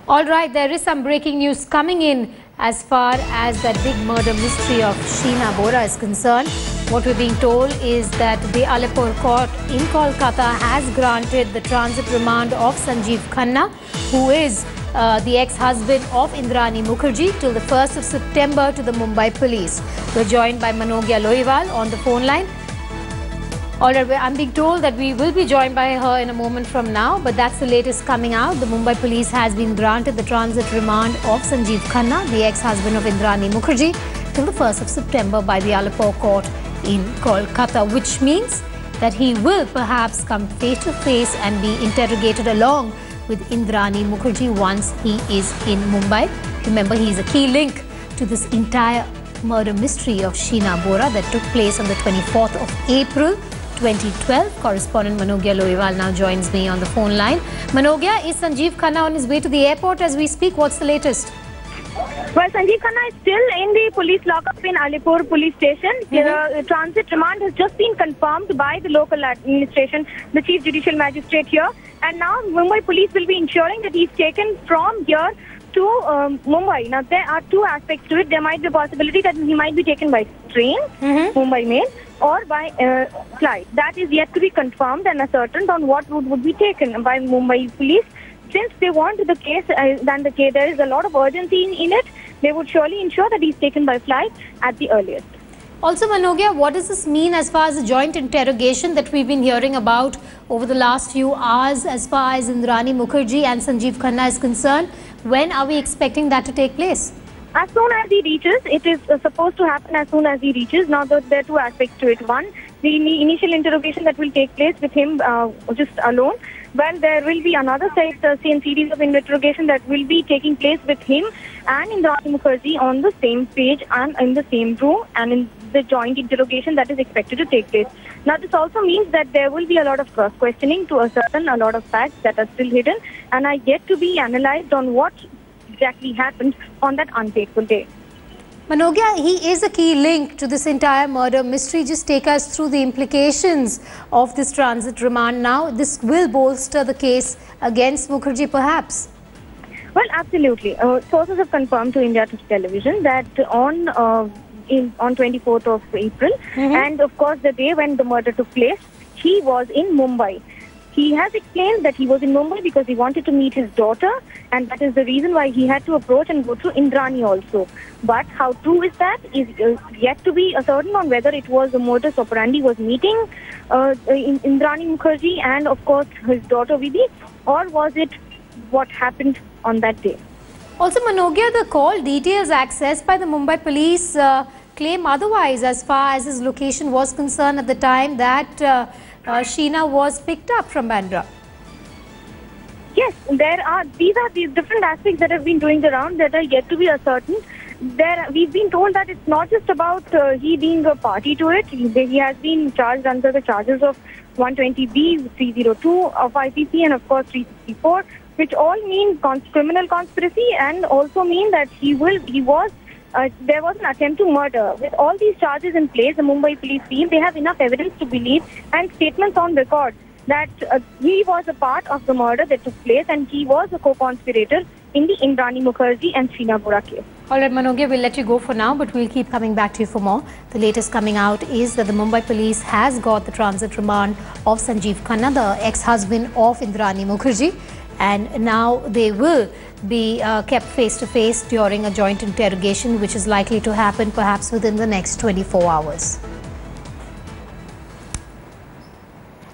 All right, there is some breaking news coming in as far as that big murder mystery of Sheena Bora is concerned. What we're being told is that the Alipur court in Kolkata has granted the transit remand of Sanjiv Khanna, who is the ex-husband of Indrani Mukherjee, till the 1st of September to the Mumbai police. We're joined by Manogya Lohiwal on the phone line. Alright, I'm being told that we will be joined by her in a moment from now, but that's the latest coming out. The Mumbai police has been granted the transit remand of Sanjiv Khanna, the ex-husband of Indrani Mukherjee, till the 1st of September by the Alipur court in Kolkata, which means that he will perhaps come face to face and be interrogated along with Indrani Mukherjee once he is in Mumbai. Remember, he is a key link to this entire murder mystery of Sheena Bora that took place on the 24th of April 2012. Correspondent Manogya Lohiwal now joins me on the phone line. Manogya, is Sanjiv Khanna on his way to the airport as we speak? What's the latest? Well, Sanjiv Khanna is still in the police lockup in Alipur police station. The transit remand has just been confirmed by the local administration, the chief judicial magistrate here. And now Mumbai police will be ensuring that he's taken from here to Mumbai. Now, there are two aspects to it. There might be a possibility that he might be taken by train, Mumbai Mail, or by flight. That is yet to be confirmed and ascertained on what route would be taken by Mumbai police. Since they want the case, there is a lot of urgency in it, they would surely ensure that he's taken by flight at the earliest. Also, Manogya, what does this mean as far as the joint interrogation that we've been hearing about over the last few hours as far as Indrani Mukherjee and Sanjiv Khanna is concerned? When are we expecting that to take place? As soon as he reaches. It is supposed to happen as soon as he reaches. Now, there are two aspects to it. One, the initial interrogation that will take place with him just alone. Well, there will be another same series of interrogation that will be taking place with him and Indrani Mukherjee on the same page and in the same room, and in the joint interrogation that is expected to take place. Now, this also means that there will be a lot of cross-questioning to ascertain a lot of facts that are still hidden and are yet to be analyzed on what exactly happened on that unfateful day. Manogya, he is a key link to this entire murder mystery. Just take us through the implications of this transit remand now. This will bolster the case against Mukherjee, perhaps. Well, absolutely. Sources have confirmed to India Television that on 24th of April, and of course the day when the murder took place, he was in Mumbai. He has explained that he was in Mumbai because he wanted to meet his daughter, and that is the reason why he had to approach and go through Indrani also. But how true is that is yet to be ascertained on whether it was the modus operandi was meeting Indrani Mukherjee and of course his daughter Vidhi, or was it what happened on that day. Also, Manogya, the call details accessed by the Mumbai police claim otherwise as far as his location was concerned at the time that Sheena was picked up from Bandra. Yes, these are the different aspects that have been doing the round that are yet to be ascertained. We've been told that it's not just about he being a party to it. He has been charged under the charges of 120B, 302 of IPC, and of course 364, which all mean criminal conspiracy and also mean that there was an attempt to murder. With all these charges in place, the Mumbai police feel they have enough evidence to believe and statements on record that he was a part of the murder that took place and he was a co-conspirator in the Indrani Mukherjee and Sheena Bora case. All right, Manogya, we'll let you go for now, but we'll keep coming back to you for more. The latest coming out is that the Mumbai police has got the transit remand of Sanjiv Khanna, the ex-husband of Indrani Mukherjee, and now they will be kept face-to-face during a joint interrogation, which is likely to happen perhaps within the next 24 hours.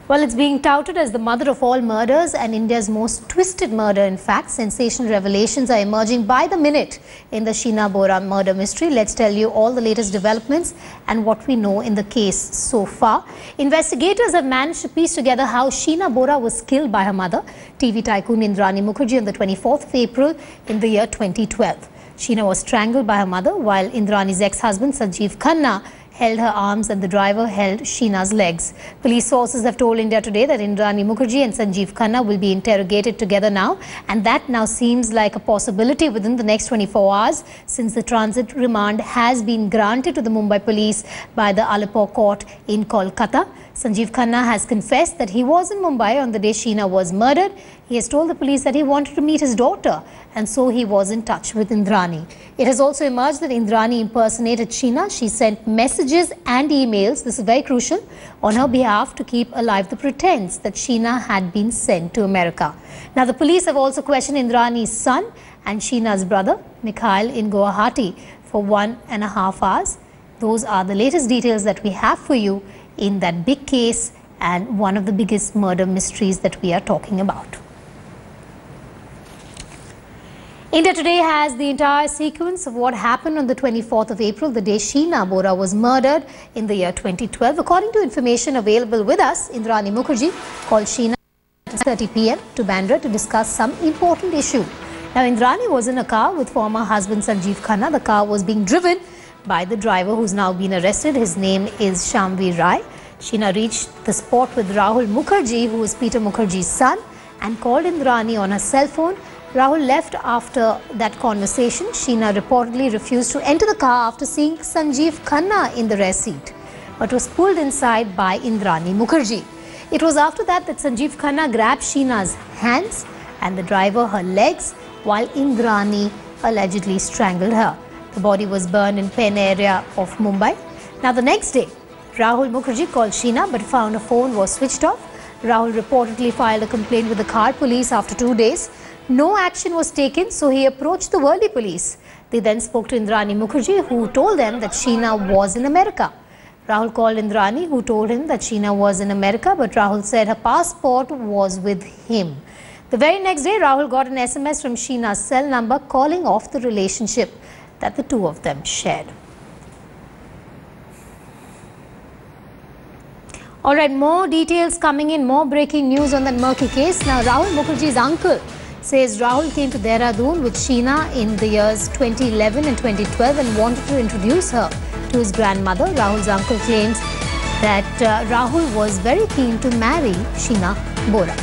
Well, it's being touted as the mother of all murders and India's most twisted murder. In fact, sensational revelations are emerging by the minute in the Sheena Bora murder mystery. Let's tell you all the latest developments and what we know in the case so far. Investigators have managed to piece together how Sheena Bora was killed by her mother, TV tycoon Indrani Mukherjee, on the 24th of April in the year 2012. Sheena was strangled by her mother while Indrani's ex-husband Sanjiv Khanna held her arms and the driver held Sheena's legs. Police sources have told India Today that Indrani Mukherjee and Sanjiv Khanna will be interrogated together now, and that now seems like a possibility within the next 24 hours since the transit remand has been granted to the Mumbai police by the Alipore court in Kolkata. Sanjiv Khanna has confessed that he was in Mumbai on the day Sheena was murdered. He has told the police that he wanted to meet his daughter, and so he was in touch with Indrani. It has also emerged that Indrani impersonated Sheena. She sent messages and emails, this is very crucial, on her behalf to keep alive the pretense that Sheena had been sent to America. Now, the police have also questioned Indrani's son and Sheena's brother, Mikhail, in Guwahati for 1.5 hours. Those are the latest details that we have for you in that big case and one of the biggest murder mysteries that we are talking about. India Today has the entire sequence of what happened on the 24th of April, the day Sheena Bora was murdered in the year 2012. According to information available with us, Indrani Mukherjee called Sheena at 6:30 p.m. to Bandra to discuss some important issue. Now, Indrani was in a car with former husband Sanjiv Khanna. The car was being driven by the driver who's now been arrested. His name is Shamveer Rai. Sheena reached the spot with Rahul Mukherjee, who is Peter Mukherjee's son, and called Indrani on her cell phone. Rahul left after that conversation. Sheena reportedly refused to enter the car after seeing Sanjiv Khanna in the rear seat, but was pulled inside by Indrani Mukherjee. It was after that that Sanjiv Khanna grabbed Sheena's hands and the driver her legs, while Indrani allegedly strangled her. The body was burned in Pen area of Mumbai. Now, the next day, Rahul Mukherjee called Sheena but found her phone was switched off. Rahul reportedly filed a complaint with the car police after 2 days. No action was taken, so he approached the Worli police. They then spoke to Indrani Mukherjee, who told them that Sheena was in America. Rahul called Indrani, who told him that Sheena was in America, but Rahul said her passport was with him. The very next day, Rahul got an SMS from Sheena's cell number calling off the relationship that the two of them shared. All right, more details coming in, more breaking news on that murky case. Now, Rahul Mukherjee's uncle says Rahul came to Dehradun with Sheena in the years 2011 and 2012 and wanted to introduce her to his grandmother. Rahul's uncle claims that Rahul was very keen to marry Sheena Bora.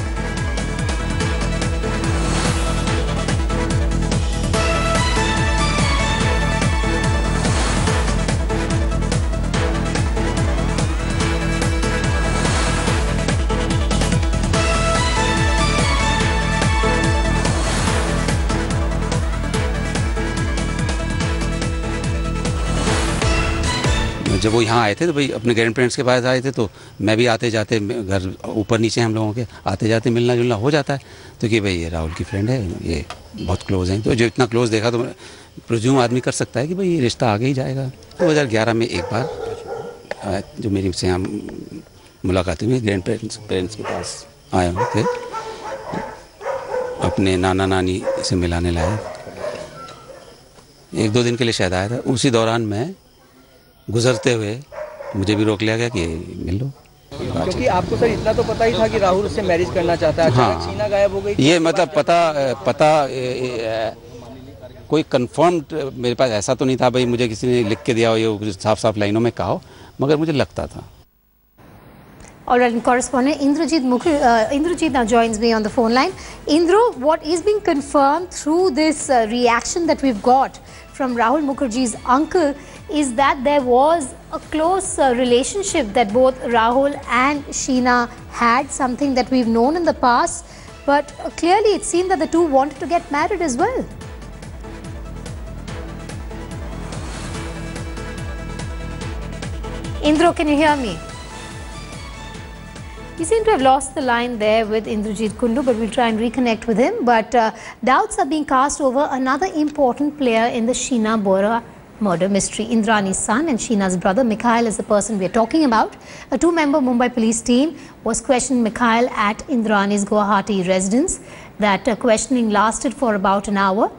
जब वो यहाँ आए थे तो भाई अपने grand parents के पास आए थे, तो मैं भी आते जाते घर ऊपर नीचे हम लोगों के आते जाते मिलना जुलना हो जाता है, तो कि भाई ये राहुल की फ्रेंड है, ये बहुत क्लोज हैं। तो जो इतना क्लोज देखा तो प्रिज्यूम आदमी कर सकता है कि भाई ये रिश्ता आगे ही जाएगा। 2011 में एक बार जो मेरी से यहाँ मुलाकात हुई, ग्रैंड पेरेंट्स के पास आए हुए थे, अपने नाना नानी से मिलाने लाए। 1-2 दिन के लिए शायद आया था। उसी दौरान मैं गुजरते हुए मुझे भी रोक लिया गया कि मिल लो। क्योंकि आपको सर इतना तो पता ही था कि राहुल उससे मैरिज करना चाहता है। हाँ, शीना गायब हो गई। ये मतलब पता कोई कंफर्म्ड मेरे पास ऐसा तो नहीं था भाई मुझे किसी ने लिख के दिया हो, ये साफ लाइनों में कहा हो, मगर मुझे लगता था। All right, correspondent Indrajit now joins me on the phone line. Indru, what is being confirmed through this reaction that we've got from Rahul Mukherjee's uncle is that there was a close relationship that both Rahul and Sheena had, something that we've known in the past, but clearly it seemed that the two wanted to get married as well. Indru, can you hear me? We seem to have lost the line there with Indrajit Kundu, but we'll try and reconnect with him. But doubts are being cast over another important player in the Sheena Bora murder mystery. Indrani's son and Sheena's brother, Mikhail, is the person we're talking about. A 2-member Mumbai police team was questioning Mikhail at Indrani's Guwahati residence. That questioning lasted for about an hour.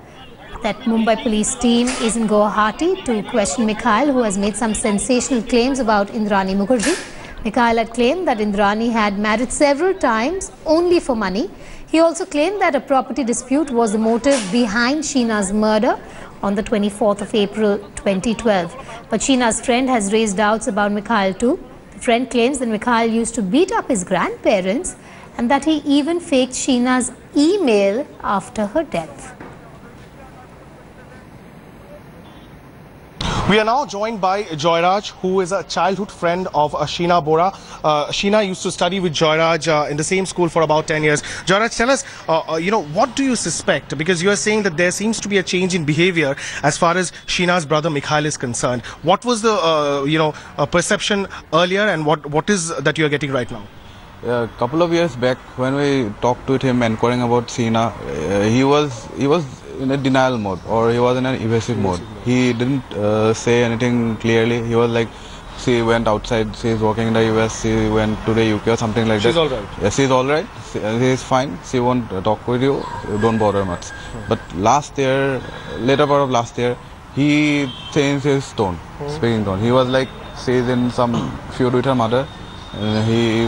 That Mumbai police team is in Guwahati to question Mikhail, who has made some sensational claims about Indrani Mukherjee. Mikhail had claimed that Indrani had married several times only for money. He also claimed that a property dispute was the motive behind Sheena's murder on the 24th of April 2012. But Sheena's friend has raised doubts about Mikhail too. The friend claims that Mikhail used to beat up his grandparents and that he even faked Sheena's email after her death. We are now joined by Joyraj, who is a childhood friend of Sheena Bora. Sheena used to study with Joyraj in the same school for about 10 years. Joyraj, tell us, what do you suspect? Because you are saying that there seems to be a change in behavior as far as Sheena's brother Mikhail is concerned. What was the, perception earlier, and what is that you are getting right now? A couple of years back, when we talked with him inquiring about Sheena, he was in a denial mode, or he was in an evasive mode. He didn't say anything clearly. He was like, she went outside, she is working in the US, she went to the UK or something like that. She's alright. Yes, she's alright. She is fine. She won't talk with you. Don't bother much. But last year, later part of last year, he changed his tone, speaking tone. He was like, she is in some feud with her mother. She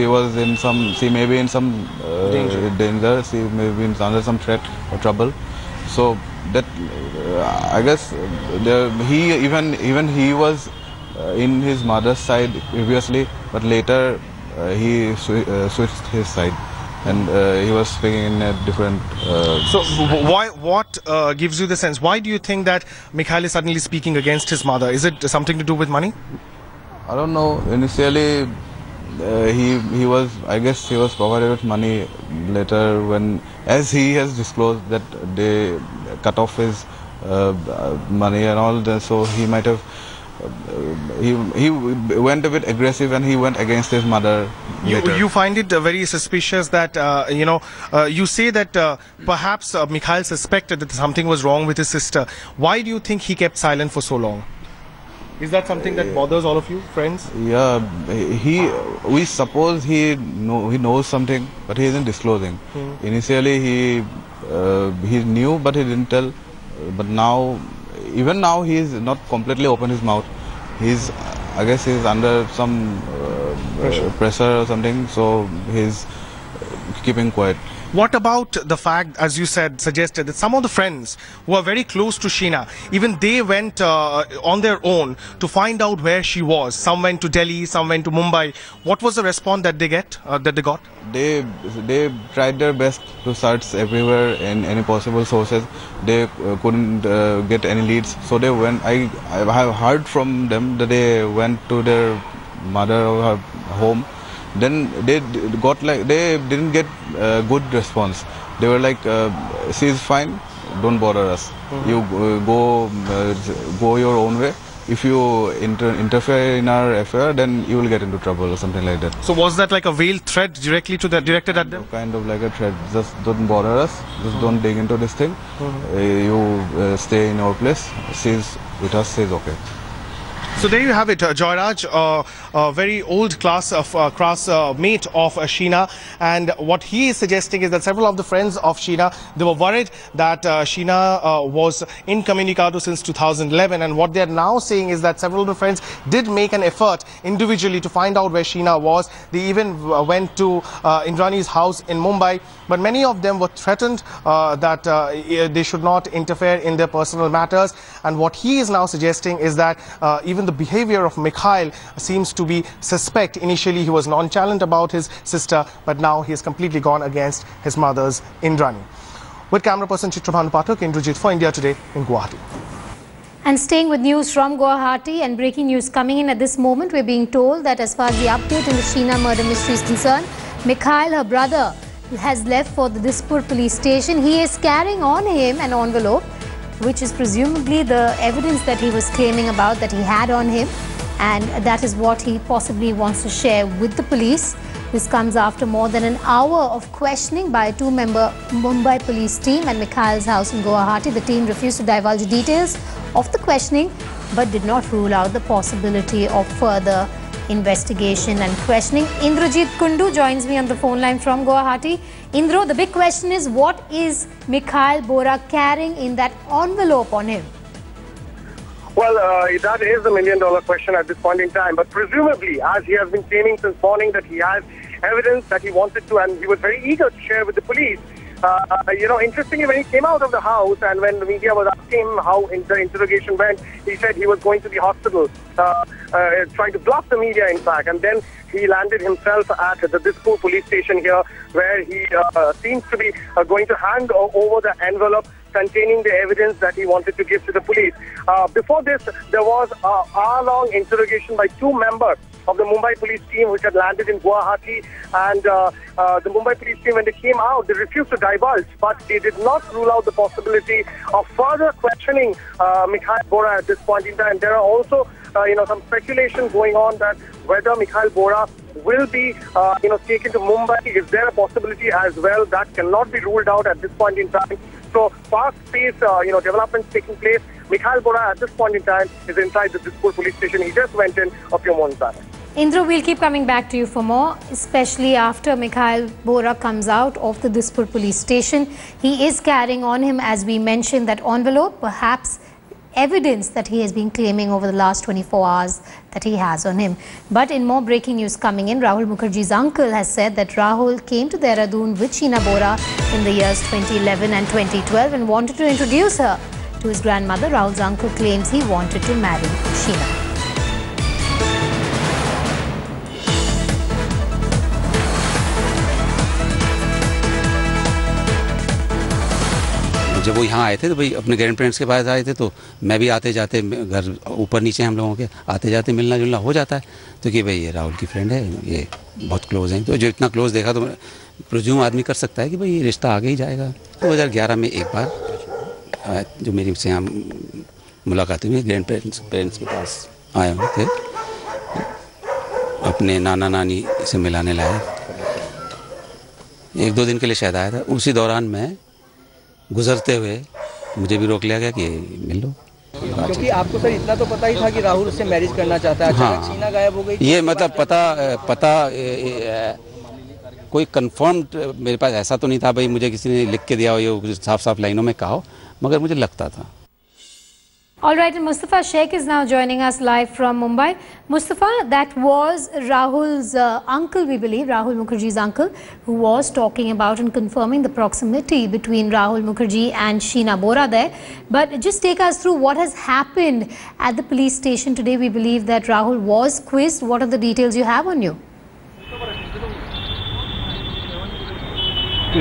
was in some, she may be in some danger, she may be under some threat or trouble. So that I guess he was in his mother's side previously, but later he switched his side, and he was speaking in a different. So what gives you the sense? Why do you think that Mikhail is suddenly speaking against his mother? Is it something to do with money? I don't know. Initially, he was, I guess, he was provided with money. Later, as he has disclosed that they cut off his money and all that, so he might have. He went a bit aggressive and he went against his mother. You find it very suspicious that you say that perhaps Mikhail suspected that something was wrong with his sister. Why do you think he kept silent for so long? Is that something that bothers all of you, friends? Yeah, we suppose he knows something, but he isn't disclosing. Initially, he knew, but he didn't tell. But now, even now, he is not completely open his mouth. I guess he's under some pressure or something, so he's keeping quiet. What about the fact, as you said, suggested that some of the friends who are very close to Sheena, even they went on their own to find out where she was. Some went to Delhi, some went to Mumbai. What was the response that they got? They tried their best to search everywhere in any possible sources. They couldn't get any leads, so they went. I have heard from them that they went to their mother or her home. Then they didn't get a good response. They were like, she's fine, don't bother us. You go your own way. If you interfere in our affair, then you will get into trouble or something like that. So was that like a veiled threat directed at them? Kind of like a threat. Just don't bother us. Just don't dig into this thing. You stay in your place. She's with us. She's okay. So there you have it, Joyraj, a very old classmate of Sheena, and what he is suggesting is that several of the friends of Sheena, they were worried that Sheena was incommunicado since 2011, and what they are now saying is that several of the friends did make an effort individually to find out where Sheena was. They even went to Indrani's house in Mumbai, but many of them were threatened that they should not interfere in their personal matters, and what he is now suggesting is that even the behavior of Mikhail seems to be suspect. Initially, he was nonchalant about his sister, but now he has completely gone against his mother's Indrani. With camera person Chitrabhanu Pathak, Indrajit for India Today in Guwahati. And staying with news from Guwahati, and breaking news coming in at this moment, we're being told that as far as the update in the Sheena murder mystery is concerned, Mikhail, her brother, has left for the Dispur police station. He is carrying on him an envelope, which is presumably the evidence that he was claiming about that he had on him, and that is what he possibly wants to share with the police. This comes after more than an hour of questioning by a two-member Mumbai police team at Mikhail's house in Guwahati. The team refused to divulge details of the questioning, but did not rule out the possibility of further investigation and questioning. Indrajit Kundu joins me on the phone line from Guwahati. Indro, the big question is, what is Mikhail Bora carrying in that envelope on him? Well, that is the million-dollar question at this point in time. But presumably, as he has been claiming since morning that he has evidence that he wanted to, and he was very eager to share with the police. Interestingly, when he came out of the house and when the media was asking him how the interrogation went, he said he was going to the hospital, trying to block the media, in fact. And then he landed himself at the Dispur police station here, where he seems to be going to hand over the envelope containing the evidence that he wanted to give to the police. Before this, there was an hour-long interrogation by two members of the Mumbai police team, which had landed in Guwahati, and the Mumbai police team, when they came out, they refused to divulge, but they did not rule out the possibility of further questioning Mikhail Bora at this point in time. There are also some speculation going on that whether Mikhail Bora will be taken to Mumbai. Is there a possibility as well? That cannot be ruled out at this point in time. So fast-paced developments taking place. Mikhail Bora at this point in time is inside the Dispur police station. He just went in a few moments back. Indra, we'll keep coming back to you for more, especially after Mikhail Bora comes out of the Dispur police station. He is carrying on him, as we mentioned, that envelope, perhaps evidence that he has been claiming over the last 24 hours that he has on him. But in more breaking news coming in, Rahul Mukherjee's uncle has said that Rahul came to Dehradun with Sheena Bora in the years 2011 and 2012 and wanted to introduce her to his grandmother. Rahul's uncle claims he wanted to marry Sheena. जब वो यहाँ आए थे तो भाई अपने grand parents के पास आए थे, तो मैं भी आते जाते, घर ऊपर नीचे हम लोगों के आते जाते मिलना जुलना हो जाता है, तो कि भाई ये राहुल की फ्रेंड है, ये बहुत क्लोज हैं। तो जो इतना क्लोज देखा तो प्रिज्यूम आदमी कर सकता है कि भाई ये रिश्ता आगे ही जाएगा। 2011 में एक बार जो मेरी से यहाँ मुलाकात हुई, ग्रैंड पेरेंट्स के पास आए हुए थे, अपने नाना नानी से मिलाने लाए, 1-2 दिन के लिए शायद आया था। उसी दौरान मैं गुजरते हुए मुझे भी रोक लिया गया कि मिल लो। क्योंकि आपको सर इतना तो पता ही था कि राहुल उससे मैरिज करना चाहता है, अचानक शीना गायब हो गई। ये मतलब पता कोई कंफर्म्ड मेरे पास ऐसा तो नहीं था भाई मुझे किसी ने लिख के दिया हो, ये साफ लाइनों में कहा हो, मगर मुझे लगता था। All right, and Mustafa Sheikh is now joining us live from Mumbai. Mustafa, that was Rahul's uncle, we believe, Rahul Mukherjee's uncle, who was talking about and confirming the proximity between Rahul Mukherjee and Sheena Bora there. But just take us through what has happened at the police station today. We believe that Rahul was quizzed. What are the details you have on you?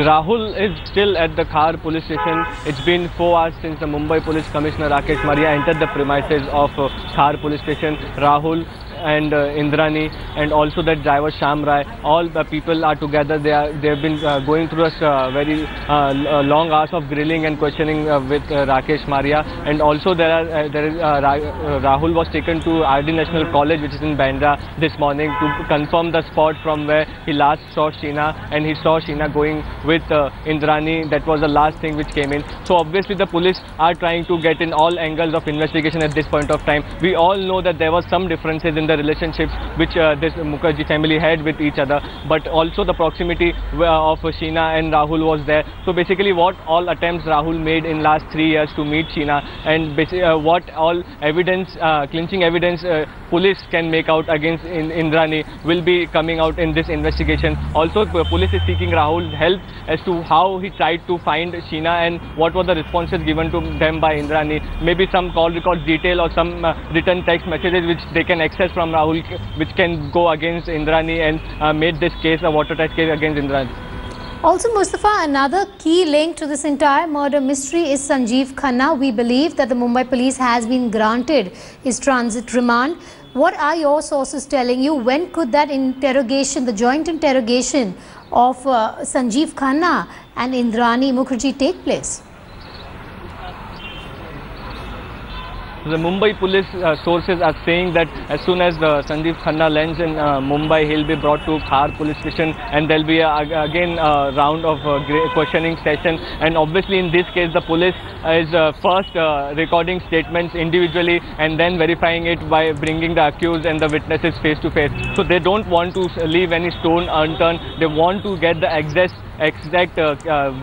Rahul is still at the Khar police station. It's been 4 hours since the Mumbai Police Commissioner Rakesh Maria entered the premises of Khar police station. Rahul and Indrani and also that driver Sham Rai, all the people are together. They have been going through a very long hours of grilling and questioning with Rakesh Maria, and also Rahul was taken to RD National College, which is in Bandra, this morning to confirm the spot from where he last saw Sheena, and he saw Sheena going with Indrani. That was the last thing which came in. So obviously the police are trying to get in all angles of investigation at this point of time. We all know that there was some differences in the relationships which this Mukherjee family had with each other, but also the proximity of Sheena and Rahul was there. So basically what all attempts Rahul made in last 3 years to meet Sheena, and what all evidence, clinching evidence police can make out against Indrani will be coming out in this investigation. Also police is seeking Rahul's help as to how he tried to find Sheena and what were the responses given to them by Indrani. Maybe some call records detail or some written text messages which they can access from Rahul, which can go against Indrani and made this case a watertight case against Indrani. Also, Mustafa, another key link to this entire murder mystery is Sanjiv Khanna. We believe that the Mumbai police has been granted his transit remand. What are your sources telling you? When could that interrogation, the joint interrogation of Sanjiv Khanna and Indrani Mukherjee take place? The Mumbai police sources are saying that as soon as Sanjiv Khanna lands in Mumbai, he'll be brought to Khar police station, and there'll be again a round of questioning session. And obviously in this case the police is first recording statements individually and then verifying it by bringing the accused and the witnesses face to face. So they don't want to leave any stone unturned. They want to get the exact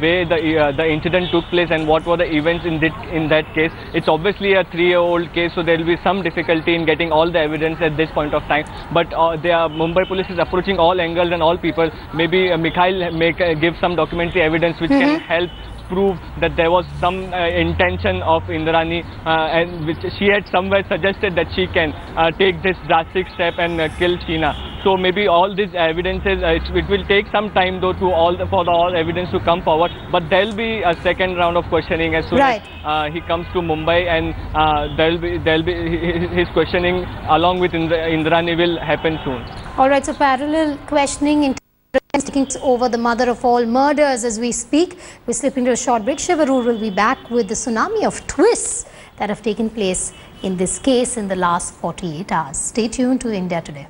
way the incident took place and what were the events in that case. It's obviously a 3-year-old year-old case, so there will be some difficulty in getting all the evidence at this point of time. But Mumbai police is approaching all angles and all people. Maybe Mikhail may give some documentary evidence which can help prove that there was some intention of Indrani, and which she had somewhere suggested that she can take this drastic step and kill Sheena. So maybe all these evidences, it will take some time though for all evidence to come forward. But there will be a second round of questioning as soon as he comes to Mumbai, and there will be his questioning along with Indrani will happen soon. All right, so parallel questioning taking over the mother of all murders as we speak. We slip into a short break. Shivarur will be back with the tsunami of twists that have taken place in this case in the last 48 hours. Stay tuned to India Today.